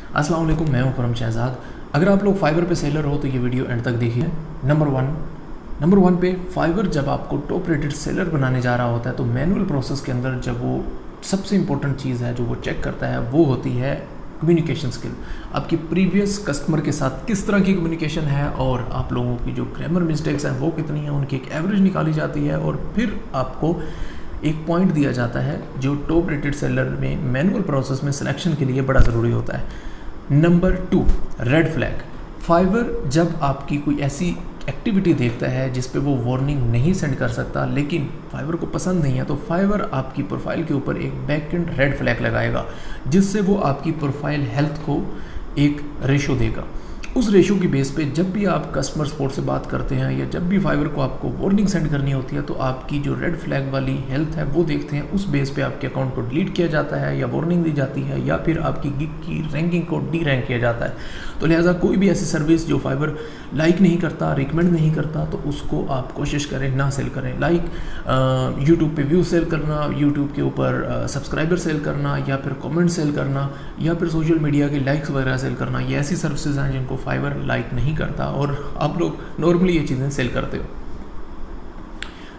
अस्सलाम वालेकुम, मैं हूं खुरम शहजाद। अगर आप लोग फाइवर पे सेलर हो तो ये वीडियो एंड तक देखिए। नंबर वन पे फाइवर जब आपको टॉप रेटेड सेलर बनाने जा रहा होता है तो मैनुअल प्रोसेस के अंदर जब वो सबसे इंपॉर्टेंट चीज़ है जो वो चेक करता है वो होती है कम्युनिकेशन स्किल। आपकी प्रीवियस कस्टमर के साथ किस तरह की कम्युनिकेशन है और आप लोगों की जो ग्रामर मिस्टेक्स हैं वो कितनी हैं, उनकी एक एवरेज निकाली जाती है और फिर आपको एक पॉइंट दिया जाता है जो टॉप रेटेड सेलर में मैनुअल प्रोसेस में सिलेक्शन के लिए बड़ा ज़रूरी होता है। Number 2, red flag. फाइवर जब आपकी कोई ऐसी एक्टिविटी देखता है जिस पे वो वार्निंग नहीं सेंड कर सकता लेकिन फाइवर को पसंद नहीं है तो फाइवर आपकी प्रोफाइल के ऊपर एक बैकएंड रेड फ्लैग लगाएगा जिससे वो आपकी प्रोफाइल हेल्थ को एक रेशो देगा। उस रेशो की बेस पे जब भी आप कस्टमर सपोर्ट से बात करते हैं या जब भी फाइवर को आपको वार्निंग सेंड करनी होती है तो आपकी जो रेड फ्लैग वाली हेल्थ है वो देखते हैं, उस बेस पे आपके अकाउंट को डिलीट किया जाता है या वार्निंग दी जाती है या फिर आपकी गिग की रैंकिंग को डी रैंक किया जाता है। तो लिहाजा कोई भी ऐसी सर्विस जो फाइवर लाइक नहीं करता, रिकमेंड नहीं करता तो उसको आप कोशिश करें ना सेल करें। लाइक यूट्यूब पे व्यू सेल करना, यूट्यूब के ऊपर सब्सक्राइबर सेल करना या फिर कमेंट सेल करना या फिर सोशल मीडिया के लाइक्स वगैरह सेल करना, ये ऐसी सर्विसेज हैं जिनको फाइवर लाइक नहीं करता और आप लोग नॉर्मली ये चीज़ें सेल करते हो।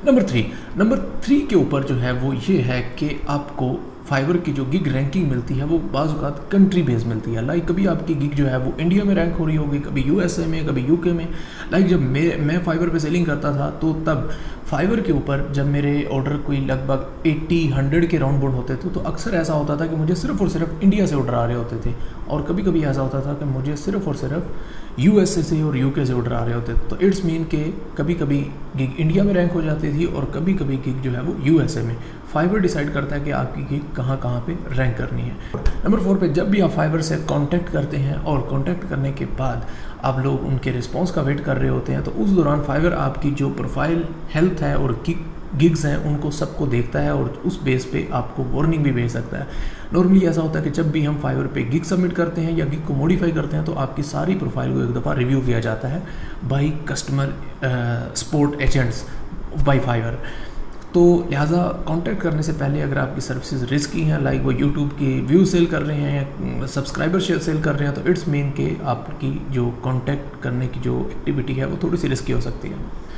नंबर थ्री के ऊपर जो है वो ये है कि आपको फाइवर की जो गिग रैंकिंग मिलती है वो बाज़ औक़ात कंट्री बेस मिलती है। लाइक कभी आपकी गिग जो है वो इंडिया में रैंक हो रही होगी, कभी यूएसए में, कभी यूके में। लाइक जब मैं फाइवर पे सेलिंग करता था तो तब फाइवर के ऊपर जब मेरे ऑर्डर कोई लगभग 80-100 के राउंड बोर्ड होते थे तो अक्सर ऐसा होता था कि मुझे सिर्फ और सिर्फ इंडिया से ऑर्डर आ रहे होते थे और कभी कभी ऐसा होता था कि मुझे सिर्फ और सिर्फ यूएसए से और यूके से ऑर्डर आ रहे होते थे। तो इट्स मीन के कभी कभी गिग इंडिया में रैंक हो जाती थी और कभी कभी गिग जो है वो यूएसए में। फाइवर डिसाइड करता है कि आपकी गिग कहाँ पे रैंक करनी है। नंबर 4 पे जब भी आप फाइवर से कांटेक्ट करते हैं और कांटेक्ट करने के बाद आप लोग उनके रिस्पांस का वेट कर रहे होते हैं तो उस दौरान फाइवर आपकी जो प्रोफाइल हेल्थ है और गिग्स हैं उनको सबको देखता है और उस बेस पे आपको वार्निंग भी भेज सकता है। नॉर्मली ऐसा होता है कि जब भी हम फाइवर पे गिग सबमिट करते हैं या गिग को मॉडिफाई करते हैं तो आपकी सारी प्रोफाइल को एक दफ़ा रिव्यू किया जाता है by customer support agents by Fiverr. तो लिहाजा कांटेक्ट करने से पहले अगर आपकी सर्विसेज रिस्की हैं, लाइक वो यूट्यूब की व्यू सेल कर रहे हैं या सब्सक्राइबर शेयर सेल कर रहे हैं, तो इट्स मीन के आपकी जो कांटेक्ट करने की जो एक्टिविटी है वो थोड़ी सी रिस्की हो सकती है।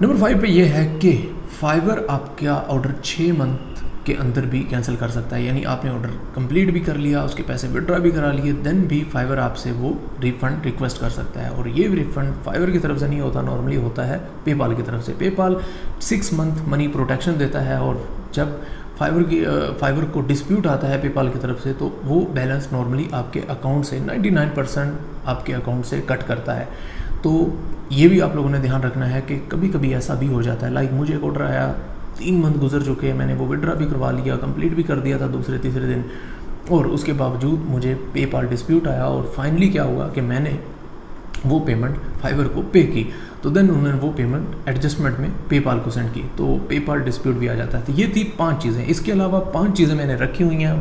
नंबर 5 पे ये है कि फाइवर आपका ऑर्डर 6 मंथ के अंदर भी कैंसिल कर सकता है। यानी आपने ऑर्डर कंप्लीट भी कर लिया, उसके पैसे विड्रॉ भी करा लिए, देन भी फाइवर आपसे वो रिफ़ंड रिक्वेस्ट कर सकता है और ये रिफ़ंड फाइवर की तरफ से नहीं होता, नॉर्मली होता है पेपाल की तरफ से। पेपाल 6 मंथ मनी प्रोटेक्शन देता है और जब फाइवर को डिस्प्यूट आता है पेपाल की तरफ से तो वो बैलेंस नॉर्मली आपके अकाउंट से 99% आपके अकाउंट से कट करता है। तो ये भी आप लोगों ने ध्यान रखना है कि कभी कभी ऐसा भी हो जाता है। लाइक मुझे एक ऑर्डर आया, 3 मंथ गुजर चुके हैं, मैंने वो विड्रॉ भी करवा लिया, कंप्लीट भी कर दिया था दूसरे तीसरे दिन और उसके बावजूद मुझे पेपाल डिस्प्यूट आया और फाइनली क्या हुआ कि मैंने वो पेमेंट फाइवर को पे की तो देन उन्होंने वो पेमेंट एडजस्टमेंट में पेपाल को सेंड की तो पेपाल डिस्प्यूट भी आ जाता है। तो ये थी 5 चीज़ें। इसके अलावा 5 चीज़ें मैंने रखी हुई हैं